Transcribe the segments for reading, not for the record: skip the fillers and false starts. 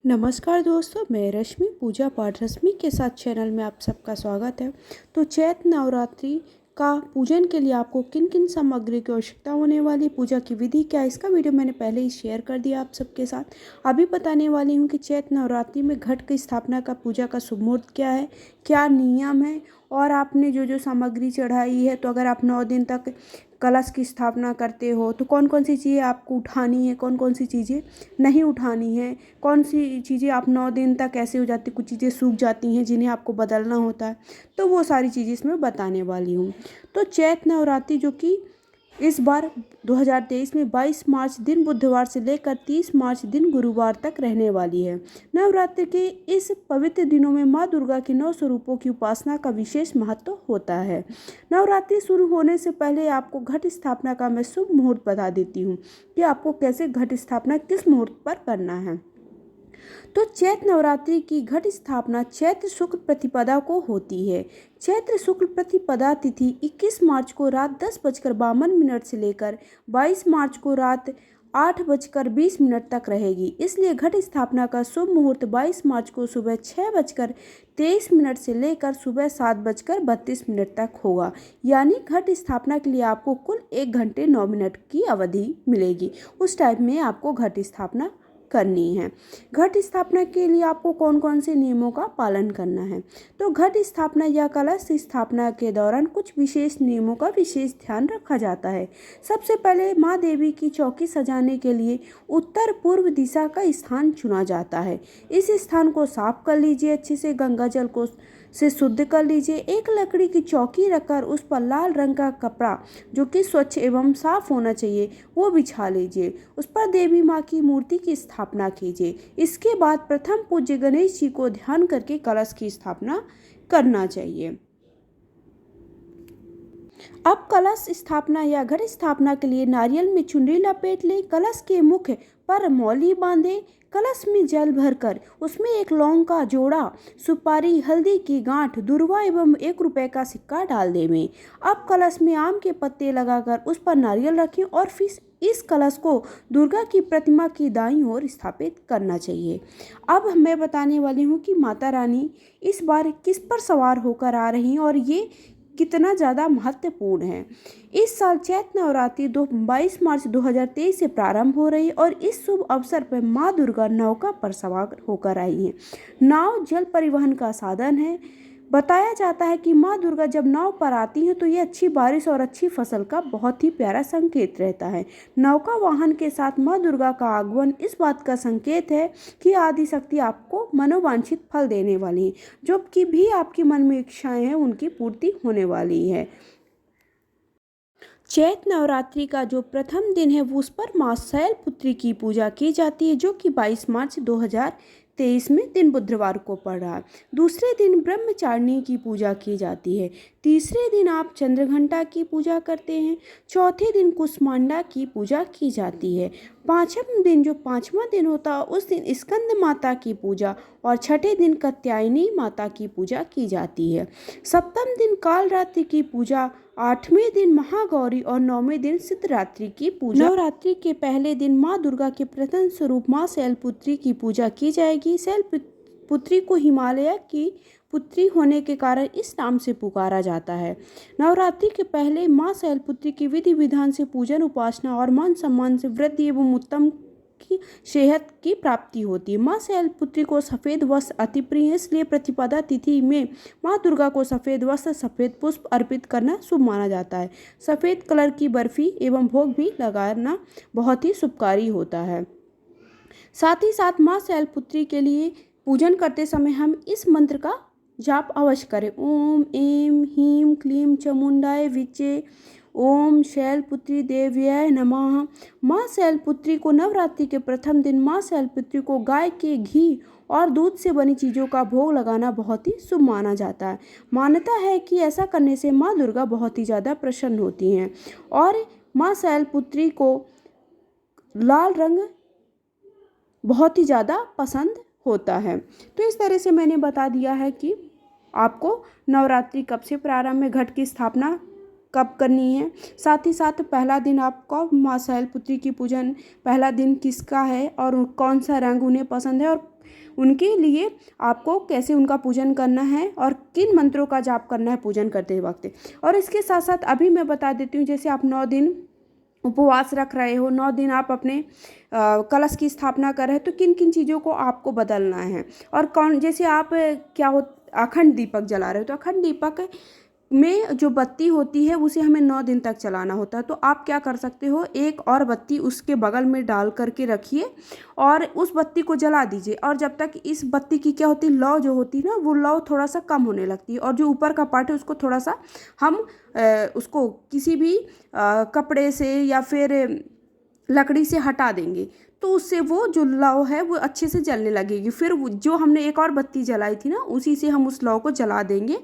नमस्कार दोस्तों, मैं रश्मि पूजा पाठ रश्मि के साथ चैनल में आप सबका स्वागत है। तो चैत्र नवरात्रि का पूजन के लिए आपको किन किन सामग्री की आवश्यकता होने वाली, पूजा की विधि क्या है, इसका वीडियो मैंने पहले ही शेयर कर दिया आप सबके साथ। अभी बताने वाली हूँ कि चैत्र नवरात्रि में घट की स्थापना का पूजा का शुभ मुहूर्त क्या है, क्या नियम है, और आपने जो जो सामग्री चढ़ाई है, तो अगर आप 9 दिन तक कलश की स्थापना करते हो तो कौन कौन सी चीज़ें आपको उठानी है, कौन कौन सी चीज़ें नहीं उठानी है, कौन सी चीज़ें आप 9 दिन तक ऐसे हो जाती, कुछ चीज़ें सूख जाती हैं जिन्हें आपको बदलना होता है, तो वो सारी चीज़ें इसमें बताने वाली हूँ। तो चैत्र नवरात्रि जो कि इस बार 2023 में 22 मार्च दिन बुधवार से लेकर 30 मार्च दिन गुरुवार तक रहने वाली है। नवरात्रि के इस पवित्र दिनों में माँ दुर्गा के 9 स्वरूपों की उपासना का विशेष महत्व होता है। नवरात्रि शुरू होने से पहले आपको घट स्थापना का मैं शुभ मुहूर्त बता देती हूँ कि आपको कैसे घट स्थापना किस मुहूर्त पर करना है। तो चैत्र नवरात्रि की घट स्थापना चैत्र शुक्ल प्रतिपदा को होती है। चैत्र शुक्ल प्रतिपदा तिथि 21 मार्च को रात 10:52 से लेकर 22 मार्च को रात 8:20 तक रहेगी। इसलिए घट स्थापना का शुभ मुहूर्त 22 मार्च को सुबह 6:23 से लेकर सुबह 7:32 तक होगा। यानी घट स्थापना के लिए आपको कुल 1 घंटे 9 मिनट की अवधि मिलेगी। उस टाइम में आपको घट स्थापना करनी है। घट स्थापना के लिए आपको कौन कौन से नियमों का पालन करना है। तो घट स्थापना या कलश स्थापना के दौरान कुछ विशेष नियमों का विशेष ध्यान रखा जाता है। सबसे पहले माँ देवी की चौकी सजाने के लिए उत्तर पूर्व दिशा का स्थान चुना जाता है। इस स्थान को साफ कर लीजिए, अच्छे से गंगा जल को से शुद्ध कर लीजिए। एक लकड़ी की चौकी रखकर उस पर लाल रंग का कपड़ा जो कि स्वच्छ एवं साफ होना चाहिए वो बिछा लीजिए। उस पर देवी माँ की मूर्ति की स्थापना कीजिए। इसके बाद प्रथम पूज्य गणेश जी को ध्यान करके कलश की स्थापना करना चाहिए। अब कलश स्थापना या घट स्थापना के लिए नारियल में चुनरी लपेट लें, कलश के मुख पर मौली बांधें, कलश में जल भरकर उसमें 1 लौंग का जोड़ा, सुपारी, हल्दी की गांठ, दूर्वा एवं 1 रुपए का सिक्का डाल दें। अब कलश में आम के पत्ते लगाकर उस पर नारियल रखें और फिर इस कलश को दुर्गा की प्रतिमा की दाईं ओर स्थापित करना चाहिए। अब मैं बताने वाली हूँ कि माता रानी इस बार किस पर सवार होकर आ रही हैं और ये कितना ज़्यादा महत्वपूर्ण है। इस साल चैत्र नवरात्रि 22 मार्च 2023 से प्रारंभ हो रही है और इस शुभ अवसर पर माँ दुर्गा नौका पर सवार होकर आई हैं। नाव जल परिवहन का साधन है। बताया जाता है कि माँ दुर्गा जब नाव पर आती हैं तो ये अच्छी बारिश और अच्छी फसल का बहुत ही प्यारा संकेत रहता है। नौका वाहन के साथ माँ दुर्गा का आगमन इस बात का संकेत है कि आदि शक्ति आपको मनोवांछित फल देने वाली है। जो कि भी आपकी मन में इच्छाएं हैं उनकी पूर्ति होने वाली है। चैत्र नवरात्रि का जो प्रथम दिन है वो उस पर माँ शैलपुत्री की पूजा की जाती है, जो कि 22 मार्च 2023 में दिन बुधवार को पड़ रहा है। दूसरे दिन ब्रह्मचारिणी की पूजा की जाती है। तीसरे दिन आप चंद्रघंटा की पूजा करते हैं। चौथे दिन कुष्मांडा की पूजा की जाती है। पाँचवें दिन जो 5वां दिन होता है उस दिन स्कंद माता की पूजा और छठे दिन कात्यायनी माता की पूजा की जाती है। सप्तम दिन कालरात्रि की पूजा, 8वें दिन महागौरी और 9वें दिन सिद्धरात्रि की पूजा। नवरात्रि के पहले दिन माँ दुर्गा के प्रथम स्वरूप माँ शैलपुत्री की पूजा की जाएगी। शैलपुत्री को हिमालय की पुत्री होने के कारण इस नाम से पुकारा जाता है। नवरात्रि के पहले माँ शैलपुत्री की विधि विधान से पूजन, उपासना और मान सम्मान से वृद्धि एवं उत्तम की सेहत की प्राप्ति होती है। माँ शैलपुत्री को सफ़ेद वस्त्र अति प्रिय है, इसलिए प्रतिपदा तिथि में माँ दुर्गा को सफ़ेद वस्त्र, सफ़ेद पुष्प अर्पित करना शुभ माना जाता है। सफ़ेद कलर की बर्फी एवं भोग भी लगाना बहुत ही शुभकारी होता है। साथ ही साथ माँ शैलपुत्री के लिए पूजन करते समय हम इस मंत्र का जाप अवश्य करें। ओम ऐं ह्रीं क्लीं चामुंडाय विचे, ओम शैलपुत्री देव्याय नमः। माँ शैलपुत्री को नवरात्रि के प्रथम दिन माँ शैलपुत्री को गाय के घी और दूध से बनी चीज़ों का भोग लगाना बहुत ही शुभ माना जाता है। मान्यता है कि ऐसा करने से माँ दुर्गा बहुत ही ज़्यादा प्रसन्न होती हैं और माँ शैलपुत्री को लाल रंग बहुत ही ज़्यादा पसंद होता है। तो इस तरह से मैंने बता दिया है कि आपको नवरात्रि कब से प्रारंभ में घट की स्थापना कब करनी है। साथ ही साथ पहला दिन आपको माँ शैलपुत्री की पूजन, पहला दिन किसका है और कौन सा रंग उन्हें पसंद है और उनके लिए आपको कैसे उनका पूजन करना है और किन मंत्रों का जाप करना है पूजन करते वक्त। और इसके साथ साथ अभी मैं बता देती हूँ, जैसे आप 9 दिन उपवास रख रहे हो, 9 दिन आप अपने कलश की स्थापना कर रहे हैं, तो किन किन चीज़ों को आपको बदलना है और कौन, जैसे आप क्या हो अखंड दीपक जला रहे हो तो अखंड दीपक में जो बत्ती होती है उसे हमें 9 दिन तक चलाना होता है। तो आप क्या कर सकते हो, एक और बत्ती उसके बगल में डाल करके रखिए और उस बत्ती को जला दीजिए। और जब तक इस बत्ती की क्या होती है, लौ जो होती है ना, वो लौ थोड़ा सा कम होने लगती है और जो ऊपर का पार्ट है उसको थोड़ा सा हम उसको किसी भी कपड़े से या फिर लकड़ी से हटा देंगे, तो उससे वो जो लौ है वो अच्छे से जलने लगेगी। फिर जो हमने एक और बत्ती जलाई थी ना, उसी से हम उस लौ को जला देंगे,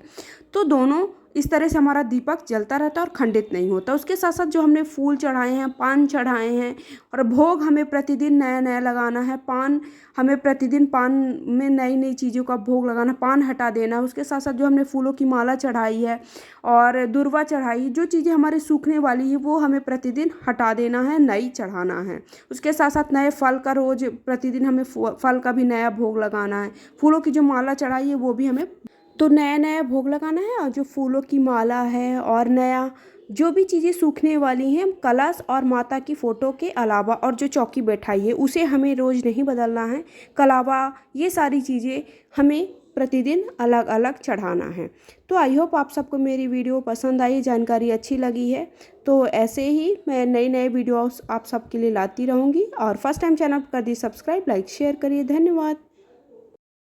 तो दोनों इस तरह से हमारा दीपक जलता रहता है और खंडित नहीं होता। उसके साथ साथ जो हमने फूल चढ़ाए हैं, पान चढ़ाए हैं, और भोग हमें प्रतिदिन नया नया लगाना है। पान हमें प्रतिदिन पान में नई नई चीज़ों का भोग लगाना, पान हटा देना। उसके साथ साथ जो हमने फूलों की माला चढ़ाई है और दुर्वा चढ़ाई, जो चीज़ें हमारे सूखने वाली है वो हमें प्रतिदिन हटा देना है, नई चढ़ाना है। उसके साथ साथ नए फल का रोज प्रतिदिन हमें फल का भी नया भोग लगाना है। फूलों की जो माला चढ़ाई है वो भी हमें तो नया नया भोग लगाना है। और जो फूलों की माला है और नया जो भी चीज़ें सूखने वाली हैं, कलश और माता की फ़ोटो के अलावा, और जो चौकी बैठाई है उसे हमें रोज़ नहीं बदलना है। कलावा, ये सारी चीज़ें हमें प्रतिदिन अलग अलग चढ़ाना है। तो आई होप आप सबको मेरी वीडियो पसंद आई, जानकारी अच्छी लगी है। तो ऐसे ही मैं नए नए वीडियोस आप सबके लिए लाती रहूँगी। और फर्स्ट टाइम चैनल कर दी सब्सक्राइब, लाइक शेयर करिए। धन्यवाद।